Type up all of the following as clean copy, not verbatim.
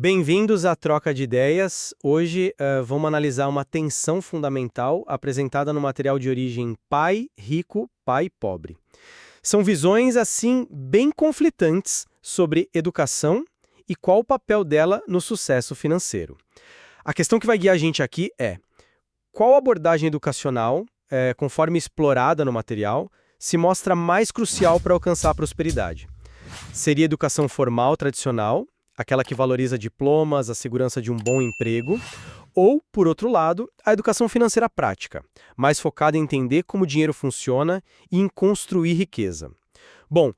Bem-vindos à Troca de Ideias. Hoje vamos analisar uma tensão fundamental apresentada no material de origem Pai Rico, Pai Pobre. São visões, assim, bem conflitantes sobre educação e qual o papel dela no sucesso financeiro. A questão que vai guiar a gente aqui é: qual abordagem educacional, conforme explorada no material, se mostra mais crucial para alcançar a prosperidade? Seria a educação formal tradicional, aquela que valoriza diplomas, a segurança de um bom emprego, ou, por outro lado, a educação financeira prática, mais focada em entender como o dinheiro funciona e em construir riqueza? Bom,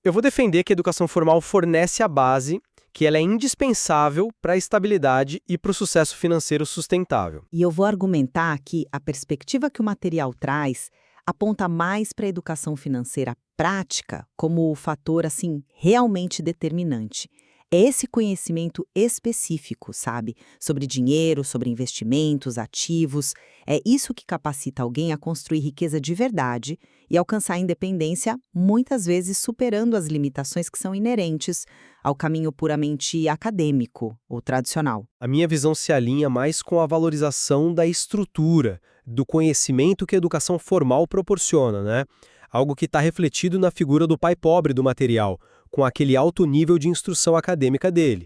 eu vou defender que a educação formal fornece a base, que ela é indispensável para a estabilidade e para o sucesso financeiro sustentável. E eu vou argumentar que a perspectiva que o material traz aponta mais para a educação financeira prática como o fator, assim, realmente determinante. É esse conhecimento específico, sabe? Sobre dinheiro, sobre investimentos, ativos. É isso que capacita alguém a construir riqueza de verdade e alcançar a independência, muitas vezes superando as limitações que são inerentes ao caminho puramente acadêmico ou tradicional. A minha visão se alinha mais com a valorização da estrutura, do conhecimento que a educação formal proporciona, né? Algo que está refletido na figura do pai pobre do material, com aquele alto nível de instrução acadêmica dele.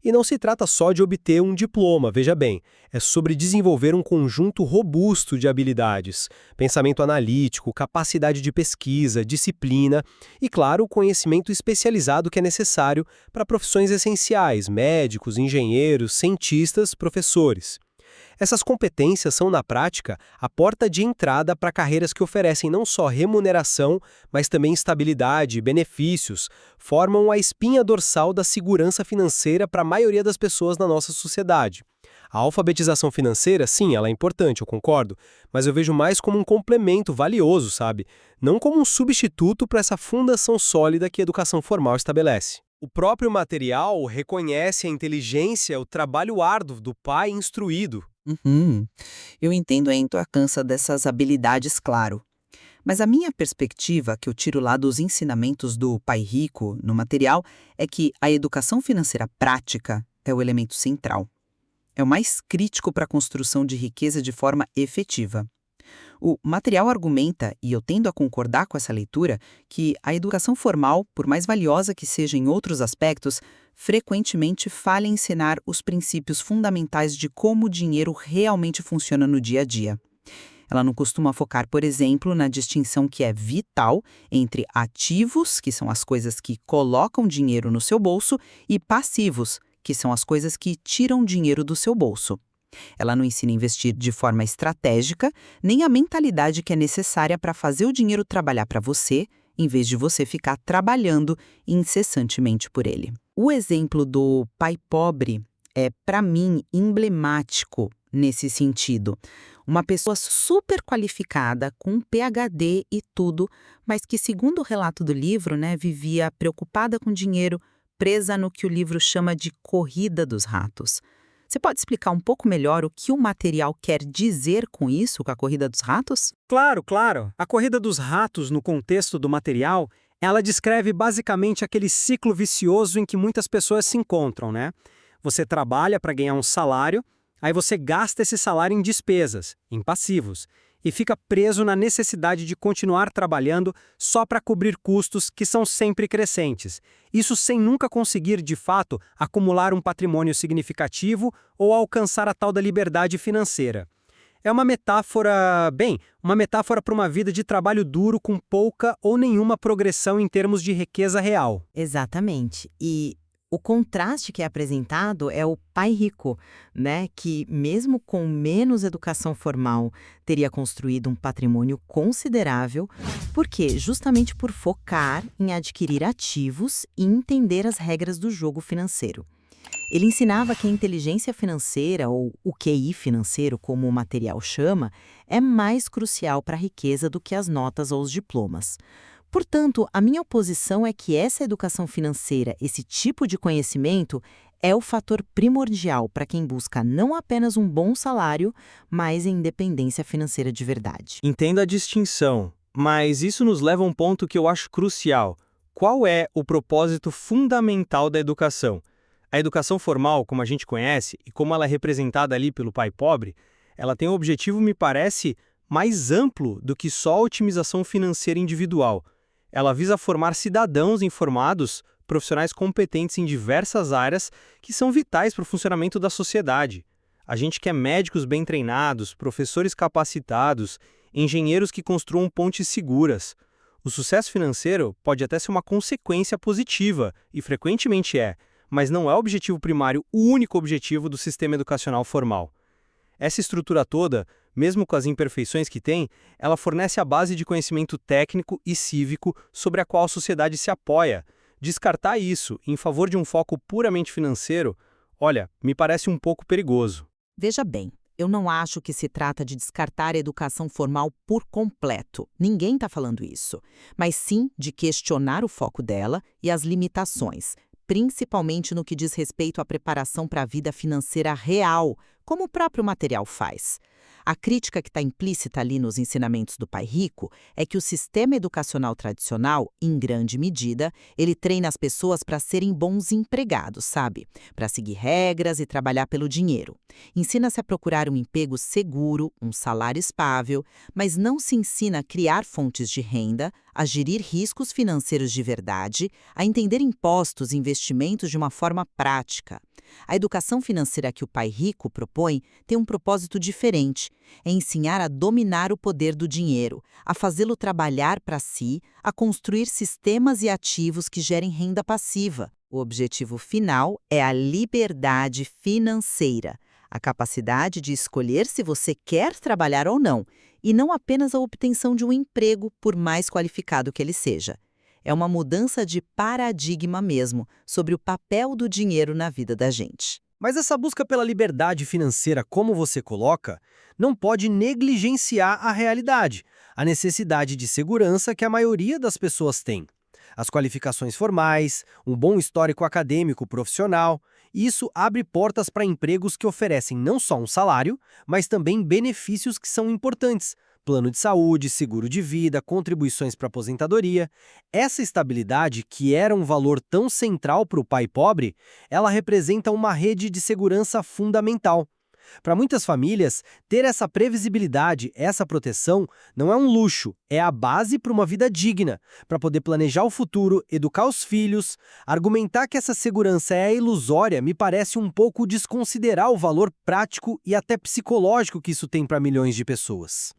E não se trata só de obter um diploma, veja bem, é sobre desenvolver um conjunto robusto de habilidades, pensamento analítico, capacidade de pesquisa, disciplina e, claro, o conhecimento especializado que é necessário para profissões essenciais, médicos, engenheiros, cientistas, professores. Essas competências são, na prática, a porta de entrada para carreiras que oferecem não só remuneração, mas também estabilidade e benefícios, formam a espinha dorsal da segurança financeira para a maioria das pessoas na nossa sociedade. A alfabetização financeira, sim, ela é importante, eu concordo, mas eu vejo mais como um complemento valioso, sabe? Não como um substituto para essa fundação sólida que a educação formal estabelece. O próprio material reconhece a inteligência, o trabalho árduo do pai instruído. Eu entendo a importância dessas habilidades, claro. Mas a minha perspectiva, que eu tiro lá dos ensinamentos do Pai Rico no material, é que a educação financeira prática é o elemento central. É o mais crítico para a construção de riqueza de forma efetiva. O material argumenta, e eu tendo a concordar com essa leitura, que a educação formal, por mais valiosa que seja em outros aspectos, frequentemente falha em ensinar os princípios fundamentais de como o dinheiro realmente funciona no dia a dia. Ela não costuma focar, por exemplo, na distinção que é vital entre ativos, que são as coisas que colocam dinheiro no seu bolso, e passivos, que são as coisas que tiram dinheiro do seu bolso. Ela não ensina a investir de forma estratégica, nem a mentalidade que é necessária para fazer o dinheiro trabalhar para você, em vez de você ficar trabalhando incessantemente por ele. O exemplo do pai pobre é, para mim, emblemático nesse sentido. Uma pessoa super qualificada, com um PhD e tudo, mas que, segundo o relato do livro, vivia preocupada com dinheiro, presa no que o livro chama de corrida dos ratos. Você pode explicar um pouco melhor o que o material quer dizer com isso, com a corrida dos ratos? Claro, claro. A corrida dos ratos, no contexto do material, ela descreve basicamente aquele ciclo vicioso em que muitas pessoas se encontram, né? Você trabalha para ganhar um salário, aí você gasta esse salário em despesas, em passivos, e fica preso na necessidade de continuar trabalhando só para cobrir custos que são sempre crescentes. Isso sem nunca conseguir, de fato, acumular um patrimônio significativo ou alcançar a tal da liberdade financeira. É uma metáfora para uma vida de trabalho duro com pouca ou nenhuma progressão em termos de riqueza real. Exatamente. E o contraste que é apresentado é o pai rico, que mesmo com menos educação formal teria construído um patrimônio considerável, porque justamente por focar em adquirir ativos e entender as regras do jogo financeiro. Ele ensinava que a inteligência financeira, ou o QI financeiro, como o material chama, é mais crucial para a riqueza do que as notas ou os diplomas. Portanto, a minha oposição é que essa educação financeira, esse tipo de conhecimento, é o fator primordial para quem busca não apenas um bom salário, mas a independência financeira de verdade. Entendo a distinção, mas isso nos leva a um ponto que eu acho crucial. Qual é o propósito fundamental da educação? A educação formal, como a gente conhece, e como ela é representada ali pelo pai pobre, ela tem um objetivo, me parece, mais amplo do que só a otimização financeira individual. Ela visa formar cidadãos informados, profissionais competentes em diversas áreas que são vitais para o funcionamento da sociedade. A gente quer médicos bem treinados, professores capacitados, engenheiros que construam pontes seguras. O sucesso financeiro pode até ser uma consequência positiva, e frequentemente é, mas não é o objetivo primário, o único objetivo do sistema educacional formal. Essa estrutura toda, mesmo com as imperfeições que tem, ela fornece a base de conhecimento técnico e cívico sobre a qual a sociedade se apoia. Descartar isso em favor de um foco puramente financeiro, olha, me parece um pouco perigoso. Veja bem, eu não acho que se trata de descartar a educação formal por completo. Ninguém está falando isso. Mas sim de questionar o foco dela e as limitações, principalmente no que diz respeito à preparação para a vida financeira real, como o próprio material faz. A crítica que está implícita ali nos ensinamentos do Pai Rico é que o sistema educacional tradicional, em grande medida, ele treina as pessoas para serem bons empregados, sabe? Para seguir regras e trabalhar pelo dinheiro. Ensina-se a procurar um emprego seguro, um salário estável, mas não se ensina a criar fontes de renda, a gerir riscos financeiros de verdade, a entender impostos e investimentos de uma forma prática. A educação financeira que o Pai Rico propõe tem um propósito diferente. É ensinar a dominar o poder do dinheiro, a fazê-lo trabalhar para si, a construir sistemas e ativos que gerem renda passiva. O objetivo final é a liberdade financeira, a capacidade de escolher se você quer trabalhar ou não, e não apenas a obtenção de um emprego, por mais qualificado que ele seja. É uma mudança de paradigma mesmo, sobre o papel do dinheiro na vida da gente. Mas essa busca pela liberdade financeira, como você coloca, não pode negligenciar a realidade, a necessidade de segurança que a maioria das pessoas tem. As qualificações formais, um bom histórico acadêmico profissional, isso abre portas para empregos que oferecem não só um salário, mas também benefícios que são importantes. Plano de saúde, seguro de vida, contribuições para aposentadoria. Essa estabilidade, que era um valor tão central para o pai pobre, ela representa uma rede de segurança fundamental. Para muitas famílias, ter essa previsibilidade, essa proteção, não é um luxo, é a base para uma vida digna, para poder planejar o futuro, educar os filhos. Argumentar que essa segurança é ilusória me parece um pouco desconsiderar o valor prático e até psicológico que isso tem para milhões de pessoas.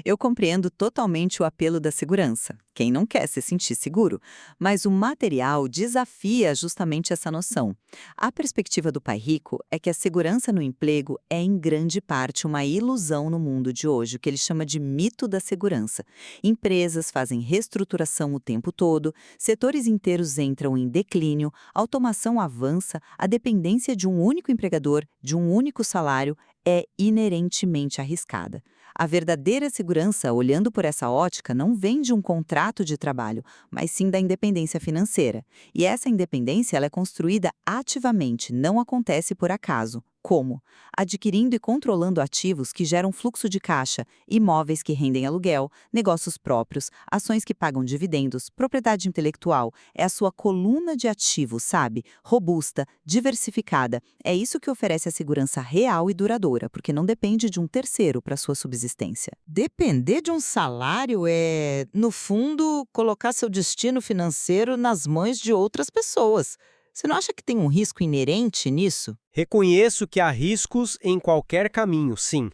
Eu compreendo totalmente o apelo da segurança. Quem não quer se sentir seguro? Mas o material desafia justamente essa noção. A perspectiva do Pai Rico é que a segurança no emprego é, em grande parte, uma ilusão no mundo de hoje, o que ele chama de mito da segurança. Empresas fazem reestruturação o tempo todo, setores inteiros entram em declínio, a automação avança, a dependência de um único empregador, de um único salário, é inerentemente arriscada. A verdadeira segurança, olhando por essa ótica, não vem de um contrato de trabalho, mas sim da independência financeira. E essa independência ela é construída ativamente, não acontece por acaso. Como? Adquirindo e controlando ativos que geram fluxo de caixa, imóveis que rendem aluguel, negócios próprios, ações que pagam dividendos, propriedade intelectual. É a sua coluna de ativos, sabe? Robusta, diversificada. É isso que oferece a segurança real e duradoura, porque não depende de um terceiro para sua subsistência. Depender de um salário é, no fundo, colocar seu destino financeiro nas mãos de outras pessoas. Você não acha que tem um risco inerente nisso? Reconheço que há riscos em qualquer caminho, sim.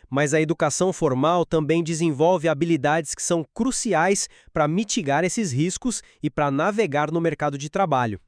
Mas a educação formal também desenvolve habilidades que são cruciais para mitigar esses riscos e para navegar no mercado de trabalho.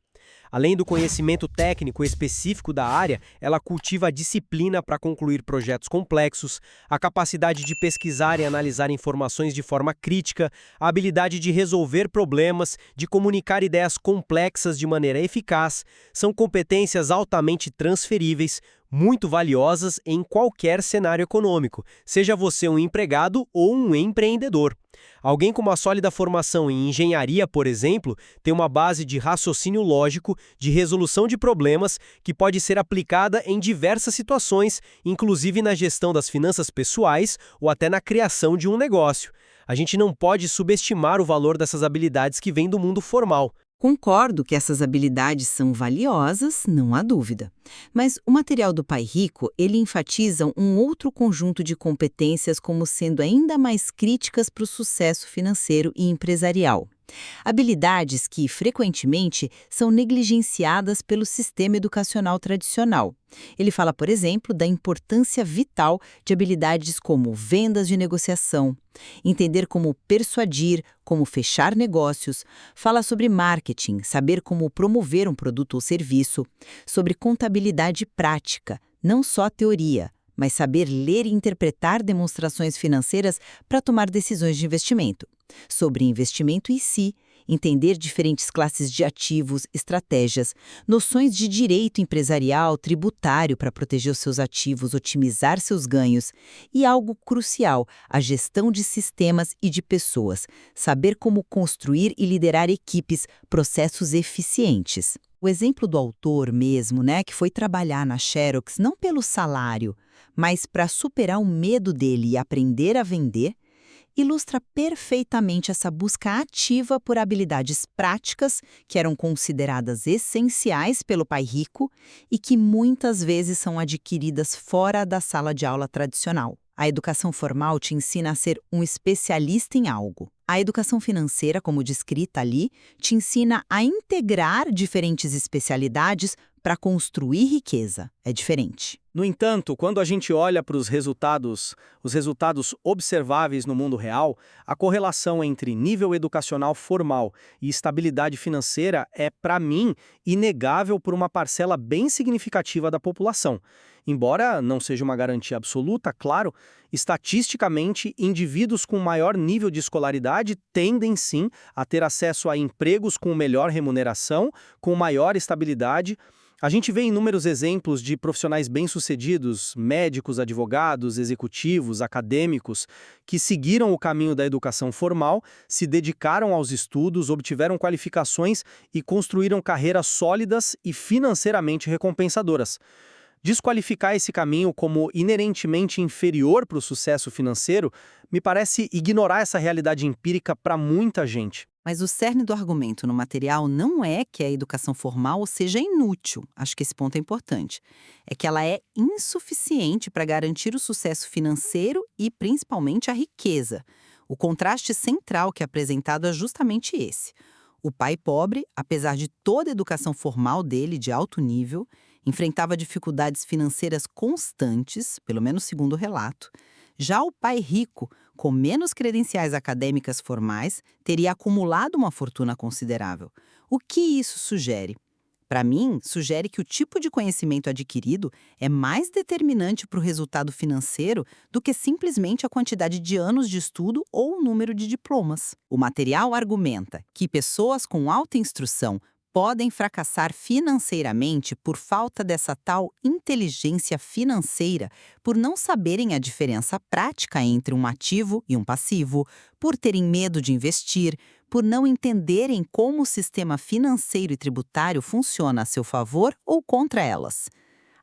Além do conhecimento técnico específico da área, ela cultiva a disciplina para concluir projetos complexos, a capacidade de pesquisar e analisar informações de forma crítica, a habilidade de resolver problemas, de comunicar ideias complexas de maneira eficaz. São competências altamente transferíveis, muito valiosas em qualquer cenário econômico, seja você um empregado ou um empreendedor. Alguém com uma sólida formação em engenharia, por exemplo, tem uma base de raciocínio lógico, de resolução de problemas, que pode ser aplicada em diversas situações, inclusive na gestão das finanças pessoais ou até na criação de um negócio. A gente não pode subestimar o valor dessas habilidades que vêm do mundo formal. Concordo que essas habilidades são valiosas, não há dúvida. Mas o material do Pai Rico, ele enfatiza um outro conjunto de competências como sendo ainda mais críticas para o sucesso financeiro e empresarial. Habilidades que, frequentemente, são negligenciadas pelo sistema educacional tradicional. Ele fala, por exemplo, da importância vital de habilidades como vendas de negociação, entender como persuadir, como fechar negócios, fala sobre marketing, saber como promover um produto ou serviço, sobre contabilidade prática, não só teoria, mas saber ler e interpretar demonstrações financeiras para tomar decisões de investimento, sobre investimento em si, entender diferentes classes de ativos, estratégias, noções de direito empresarial, tributário para proteger os seus ativos, otimizar seus ganhos e algo crucial, a gestão de sistemas e de pessoas, saber como construir e liderar equipes, processos eficientes. O exemplo do autor mesmo, que foi trabalhar na Xerox não pelo salário, mas para superar o medo dele e aprender a vender, ilustra perfeitamente essa busca ativa por habilidades práticas que eram consideradas essenciais pelo pai rico e que muitas vezes são adquiridas fora da sala de aula tradicional. A educação formal te ensina a ser um especialista em algo. A educação financeira, como descrita ali, te ensina a integrar diferentes especialidades para construir riqueza. É diferente. No entanto, quando a gente olha para os resultados observáveis no mundo real, a correlação entre nível educacional formal e estabilidade financeira é, para mim, inegável por uma parcela bem significativa da população. Embora não seja uma garantia absoluta, claro, estatisticamente, indivíduos com maior nível de escolaridade tendem sim a ter acesso a empregos com melhor remuneração, com maior estabilidade. A gente vê inúmeros exemplos de profissionais bem-sucedidos, médicos, advogados, executivos, acadêmicos, que seguiram o caminho da educação formal, se dedicaram aos estudos, obtiveram qualificações e construíram carreiras sólidas e financeiramente recompensadoras. Desqualificar esse caminho como inerentemente inferior para o sucesso financeiro me parece ignorar essa realidade empírica para muita gente. Mas o cerne do argumento no material não é que a educação formal seja inútil, acho que esse ponto é importante. É que ela é insuficiente para garantir o sucesso financeiro e, principalmente, a riqueza. O contraste central que é apresentado é justamente esse. O pai pobre, apesar de toda a educação formal dele de alto nível, enfrentava dificuldades financeiras constantes, pelo menos segundo o relato. Já o pai rico, com menos credenciais acadêmicas formais, teria acumulado uma fortuna considerável. O que isso sugere? Para mim, sugere que o tipo de conhecimento adquirido é mais determinante para o resultado financeiro do que simplesmente a quantidade de anos de estudo ou o número de diplomas. O material argumenta que pessoas com alta instrução podem fracassar financeiramente por falta dessa tal inteligência financeira, por não saberem a diferença prática entre um ativo e um passivo, por terem medo de investir, por não entenderem como o sistema financeiro e tributário funciona a seu favor ou contra elas.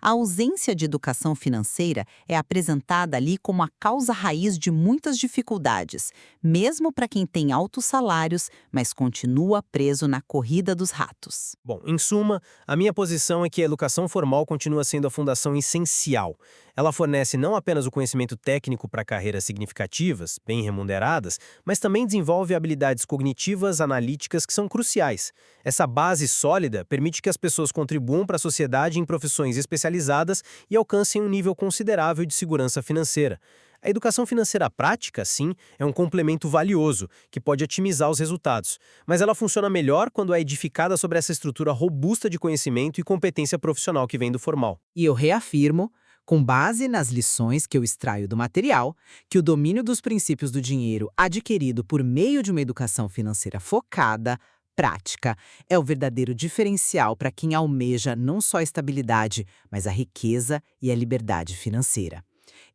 A ausência de educação financeira é apresentada ali como a causa raiz de muitas dificuldades, mesmo para quem tem altos salários, mas continua preso na corrida dos ratos. Bom, em suma, a minha posição é que a educação formal continua sendo a fundação essencial. Ela fornece não apenas o conhecimento técnico para carreiras significativas, bem remuneradas, mas também desenvolve habilidades cognitivas, analíticas que são cruciais. Essa base sólida permite que as pessoas contribuam para a sociedade em profissões especializadas e alcancem um nível considerável de segurança financeira. A educação financeira prática, sim, é um complemento valioso, que pode otimizar os resultados, mas ela funciona melhor quando é edificada sobre essa estrutura robusta de conhecimento e competência profissional que vem do formal. E eu reafirmo, com base nas lições que eu extraio do material, que o domínio dos princípios do dinheiro adquirido por meio de uma educação financeira focada, prática, é o verdadeiro diferencial para quem almeja não só a estabilidade, mas a riqueza e a liberdade financeira.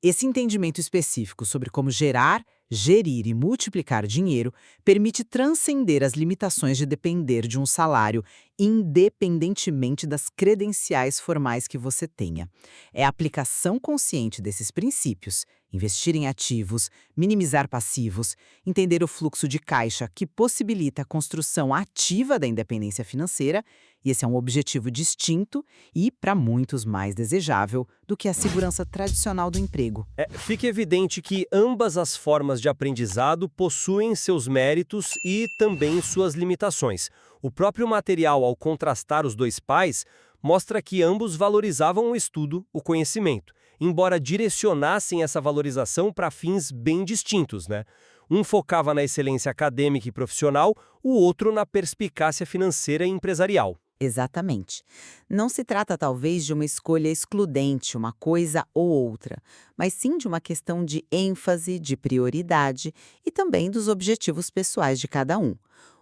Esse entendimento específico sobre como gerar, Gerir e multiplicar dinheiro permite transcender as limitações de depender de um salário, independentemente das credenciais formais que você tenha. É a aplicação consciente desses princípios, investir em ativos, minimizar passivos, entender o fluxo de caixa que possibilita a construção ativa da independência financeira, e esse é um objetivo distinto e, para muitos, mais desejável do que a segurança tradicional do emprego. Fica evidente que ambas as formas de aprendizado possuem seus méritos e também suas limitações. O próprio material, ao contrastar os dois pais, mostra que ambos valorizavam o estudo, o conhecimento, embora direcionassem essa valorização para fins bem distintos, né? Um focava na excelência acadêmica e profissional, o outro na perspicácia financeira e empresarial. Exatamente. Não se trata, talvez, de uma escolha excludente, uma coisa ou outra, mas sim de uma questão de ênfase, de prioridade e também dos objetivos pessoais de cada um.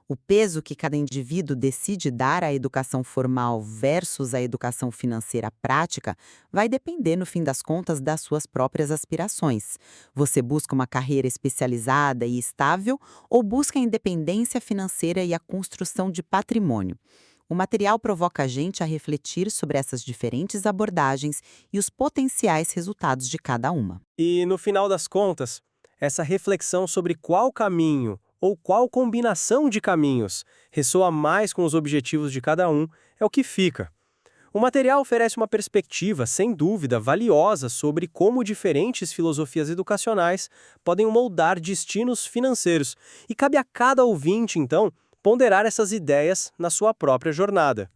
O peso que cada indivíduo decide dar à educação formal versus a educação financeira prática vai depender, no fim das contas, das suas próprias aspirações. Você busca uma carreira especializada e estável ou busca a independência financeira e a construção de patrimônio? O material provoca a gente a refletir sobre essas diferentes abordagens e os potenciais resultados de cada uma. E, no final das contas, essa reflexão sobre qual caminho ou qual combinação de caminhos ressoa mais com os objetivos de cada um é o que fica. O material oferece uma perspectiva, sem dúvida, valiosa sobre como diferentes filosofias educacionais podem moldar destinos financeiros, e cabe a cada ouvinte, então, ponderar essas ideias na sua própria jornada.